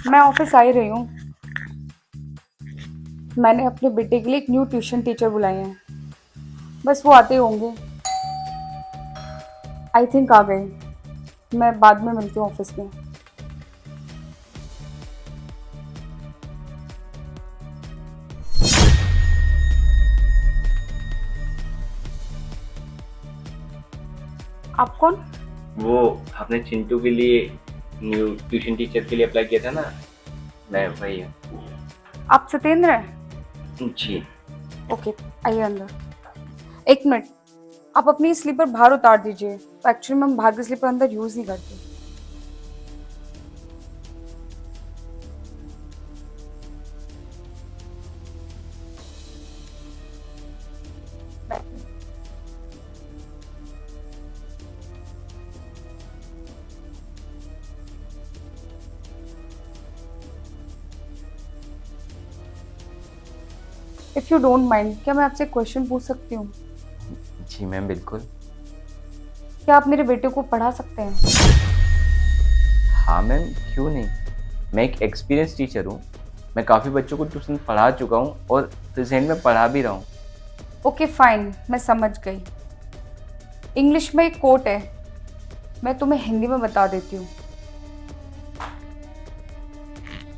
मैं ऑफिस आ ही रही हूँ। मैंने अपने बेटे के लिए एक न्यू ट्यूशन टीचर बुलाए हैं। बस वो आते ही होंगे। आई थिंक आ गए। मैं बाद में मिलती हूँ ऑफिस में। आप कौन? वो आपने चिंटू के लिए न्यू ट्यूशन टीचर के लिए अप्लाई किया था ना, मैं वही हूँ। आप सत्येंद्र हैं? जी। ओके, आइए अंदर। एक मिनट, आप अपनी स्लीपर बाहर उतार दीजिए। तो एक्चुअली मैं बाहर की स्लीपर अंदर यूज़ नहीं करती। इफ़ यू डोंट माइंड, क्या मैं आपसे क्वेश्चन पूछ सकती हूँ? जी मैम, बिल्कुल। क्या आप मेरे बेटे को पढ़ा सकते हैं? हाँ मैम, क्यों नहीं। मैं एक एक्सपीरियंस टीचर हूँ। मैं काफ़ी बच्चों को ट्यूशन पढ़ा चुका हूँ और प्रेजेंट में पढ़ा भी रहा हूँ। ओके फाइन, मैं समझ गई। इंग्लिश में एक कोट है, मैं तुम्हें हिंदी में बता देती हूँ।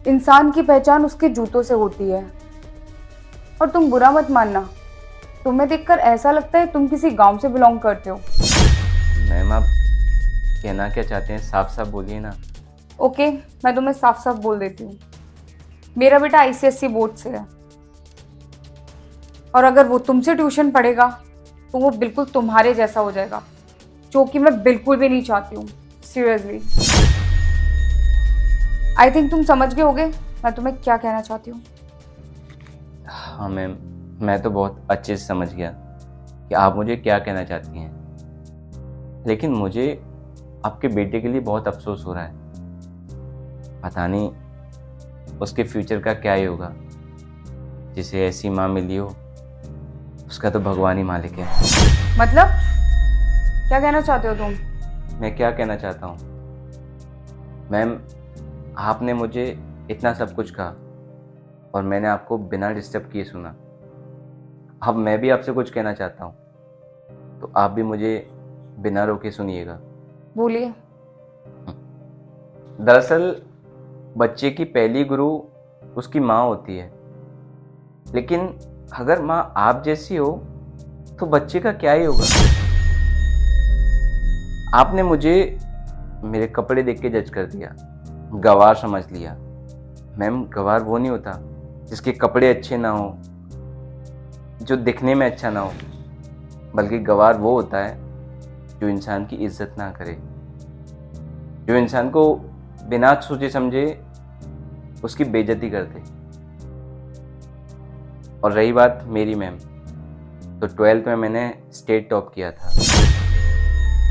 इंसान की पहचान उसके जूतों से होती है। और तुम बुरा मत मानना, तुम्हें देखकर ऐसा लगता है तुम किसी गांव से बिलोंग करते हो। मैम, आप कहना क्या चाहते हैं, साफ साफ बोलिए ना। ओके, मैं तुम्हें साफ साफ बोल देती हूँ। मेरा बेटा आईसीएससी बोर्ड से है। और अगर वो तुमसे ट्यूशन पढ़ेगा तो वो बिल्कुल तुम्हारे जैसा हो जाएगा, जो कि मैं बिल्कुल भी नहीं चाहती हूँ। सीरियसली। आई थिंक तुम समझ गए होगे मैं तुम्हें क्या कहना चाहती हूँ। हाँ मैम, मैं तो बहुत अच्छे से समझ गया कि आप मुझे क्या कहना चाहती हैं, लेकिन मुझे आपके बेटे के लिए बहुत अफसोस हो रहा है। पता नहीं उसके फ्यूचर का क्या ही होगा। जिसे ऐसी माँ मिली हो, उसका तो भगवान ही मालिक है। मतलब क्या कहना चाहते हो तुम? मैं क्या कहना चाहता हूँ मैम, आपने मुझे इतना सब कुछ कहा और मैंने आपको बिना डिस्टर्ब किए सुना। अब मैं भी आपसे कुछ कहना चाहता हूँ, तो आप भी मुझे बिना रोके सुनिएगा। बोलिए। दरअसल बच्चे की पहली गुरु उसकी माँ होती है, लेकिन अगर माँ आप जैसी हो तो बच्चे का क्या ही होगा। आपने मुझे मेरे कपड़े देख के जज कर दिया, गवार समझ लिया। मैम, गवार वो नहीं होता जिसके कपड़े अच्छे ना हो, जो दिखने में अच्छा ना हो, बल्कि गवार वो होता है जो इंसान की इज्जत ना करे, जो इंसान को बिना सोचे समझे उसकी बेइज्जती कर दे। और रही बात मेरी मैम, तो 12th में मैंने स्टेट टॉप किया था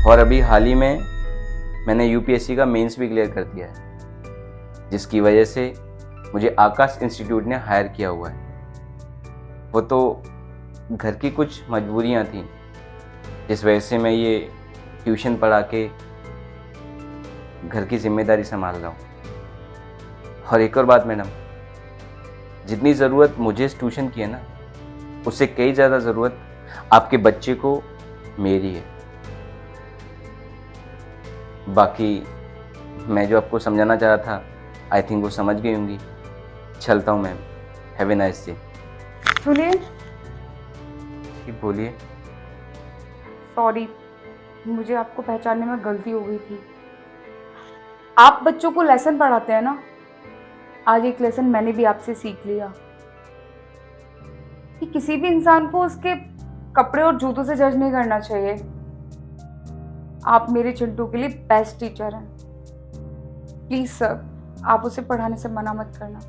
और अभी हाल ही में मैंने यूपीएससी का मेंस भी क्लियर कर दिया है, जिसकी वजह से मुझे आकाश इंस्टीट्यूट ने हायर किया हुआ है। वो तो घर की कुछ मजबूरियां थी, जिस वजह से मैं ये ट्यूशन पढ़ा के घर की जिम्मेदारी संभाल रहा हूँ। और एक और बात मैडम, जितनी ज़रूरत मुझे इस ट्यूशन की है ना, उससे कई ज़्यादा ज़रूरत आपके बच्चे को मेरी है। बाकी मैं जो आपको समझाना चाह रहा था, आई थिंक वो समझ गई होंगी। चलता हूँ ma'am, have a nice day. सुनिए। ठीक, बोलिए। सॉरी, मुझे आपको पहचानने में गलती हो गई थी। आप बच्चों को लेसन पढ़ाते हैं ना? आज एक लेसन मैंने भी आपसे सीख लिया कि किसी भी इंसान को उसके कपड़े और जूतों से जज नहीं करना चाहिए। आप मेरे चिंटू के लिए बेस्ट टीचर हैं। प्लीज सर, आप उसे पढ़ाने से मना मत करना।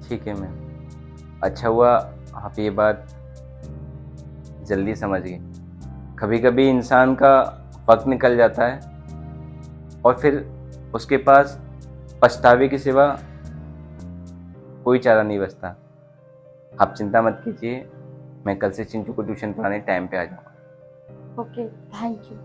ठीक है मैम, अच्छा हुआ आप ये बात जल्दी समझ गए। कभी कभी इंसान का वक्त निकल जाता है और फिर उसके पास पछतावे के सिवा कोई चारा नहीं बचता। आप चिंता मत कीजिए, मैं कल से चिंटू को ट्यूशन पढ़ाने टाइम पे आ जाऊँगा। Okay, thank you.